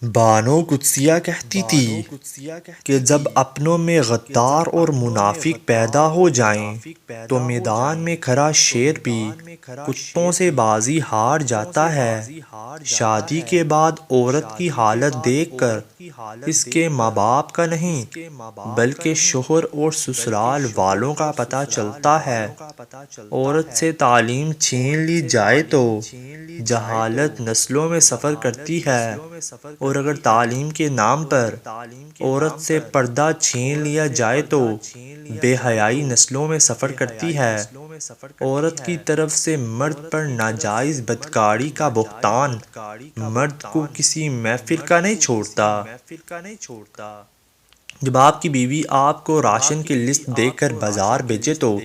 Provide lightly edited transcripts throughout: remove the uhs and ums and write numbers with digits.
بانو قدسیہ کہتی تھی کہ جب اپنوں میں غدار اور منافق پیدا ہو جائیں تو میدان میں کھڑا شیر بھی کتوں سے بازی ہار جاتا ہے۔ شادی کے بعد عورت کی حالت دیکھ کر اس کے ماں باپ کا نہیں بلکہ شوہر اور سسرال والوں کا پتہ چلتا ہے۔ عورت سے تعلیم چھین لی جائے تو جہالت نسلوں میں سفر کرتی ہے، اور اگر تعلیم کے نام پر عورت سے پردہ چھین لیا جائے تو بے حیائی نسلوں میں سفر کرتی ہے۔ عورت کی طرف سے مرد پر ناجائز بدکاری کا بہتان مرد کو کسی محفل کا نہیں چھوڑتا۔ جب آپ کی بیوی آپ کو راشن کی لسٹ دے کر بازار بھیجے تو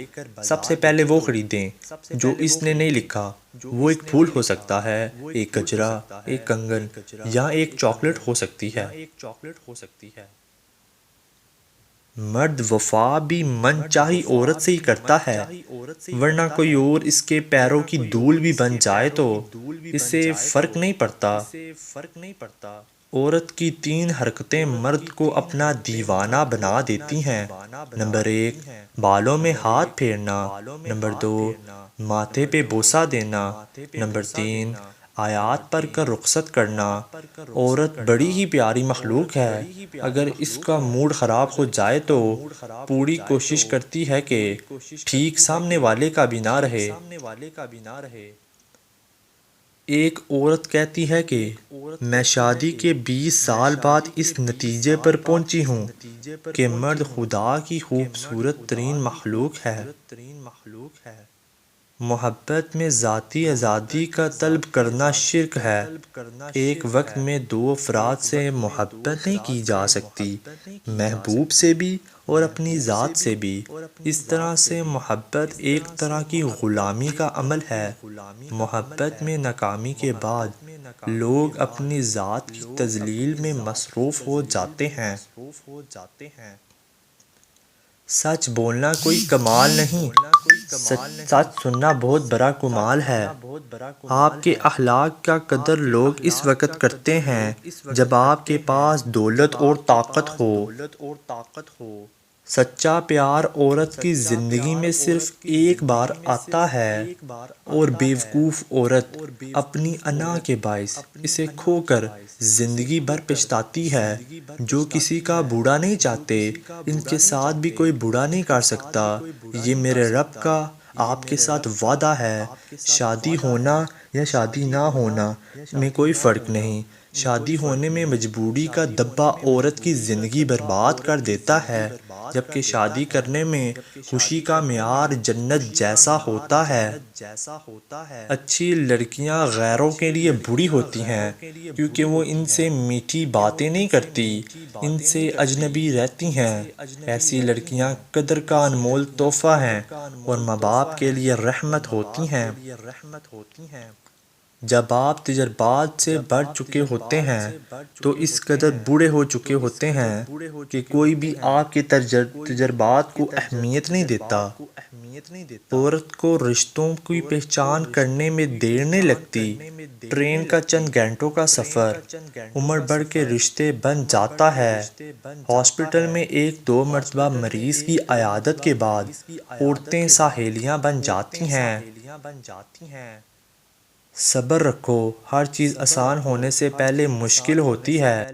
سب سے پہلے وہ خریدیں جو اس نے نہیں لکھا۔ وہ ایک پھول ہو سکتا ہے، ایک گجرا، ایک کنگن یا ایک چاکلیٹ ہو سکتی ہے۔ مرد وفا بھی من چاہی عورت سے ہی کرتا ہے، ورنہ کوئی اور اس کے پیروں کی دھول بھی بن جائے تو اسے فرق نہیں پڑتا۔ عورت کی 3 حرکتیں مرد کو اپنا دیوانہ بنا دیتی ہیں۔ نمبر 1 بالوں میں ہاتھ پھیرنا، نمبر 2 ماتھے پہ بوسہ دینا، نمبر 3 آیات پڑھ کر رخصت کرنا۔ عورت بڑی ہی پیاری مخلوق ہے، اگر اس کا موڈ خراب ہو جائے تو پوری کوشش کرتی ہے کہ ٹھیک سامنے والے کا بھی نہ رہے۔ ایک عورت کہتی ہے کہ میں شادی کے 20 سال بعد اس نتیجے پر پہنچی ہوں کہ مرد خدا کی خوبصورت ترین مخلوق ہے۔ محبت میں ذاتی آزادی کا طلب کرنا شرک ہے۔ ایک وقت میں 2 افراد سے محبت نہیں کی جا سکتی، محبوب سے بھی اور اپنی ذات سے بھی۔ اس طرح سے محبت ایک طرح کی غلامی کا عمل ہے۔ محبت میں ناکامی کے بعد لوگ اپنی ذات کی تذلیل میں مصروف ہو جاتے ہیں۔ سچ بولنا کوئی کمال نہیں، سچ سننا بہت بڑا کمال ہے۔ آپ کے اخلاق کا قدر لوگ اس وقت کرتے ہیں جب آپ کے پاس دولت اور طاقت ہو۔ سچا پیار عورت کی زندگی میں صرف ایک بار آتا ہے، اور بیوقوف عورت اپنی انا کے باعث اسے کھو کر زندگی بھر پچھتاتی ہے۔ جو کسی کا برا نہیں چاہتے ان کے ساتھ بھی کوئی برا نہیں کر سکتا۔ یہ میرے رب کا آپ کے ساتھ وعدہ ہے، شادی ہونا یا شادی نہ ہونا میں کوئی فرق نہیں۔ شادی ہونے میں مجبوری کا دبا عورت کی زندگی برباد کر دیتا ہے، جبکہ شادی کرنے میں خوشی کا معیار جنت جیسا ہوتا ہے۔ اچھی لڑکیاں غیروں کے لیے بری ہوتی ہیں کیونکہ وہ ان سے میٹھی باتیں نہیں کرتی، ان سے اجنبی رہتی ہیں۔ ایسی لڑکیاں قدر کا انمول تحفہ ہیں اور ماں باپ کے لیے رحمت ہوتی ہیں۔ جب آپ تجربات سے بڑھ چکے ہوتے ہیں تو اس قدر بوڑھے ہو چکے ہوتے ہیں کہ کوئی بھی آپ کے تجربات کو اہمیت نہیں دیتا۔ عورت کو رشتوں کی پہچان کرنے میں دیر نہیں لگتی۔ ٹرین کا چند گھنٹوں کا سفر عمر بھر کے رشتے بن جاتا ہے۔ ہاسپٹل میں 1-2 مرتبہ مریض کی عیادت کے بعد عورتیں سہیلیاں بن جاتی ہیں۔ صبر رکھو، ہر چیز آسان ہونے سے پہلے مشکل ہوتی ہے۔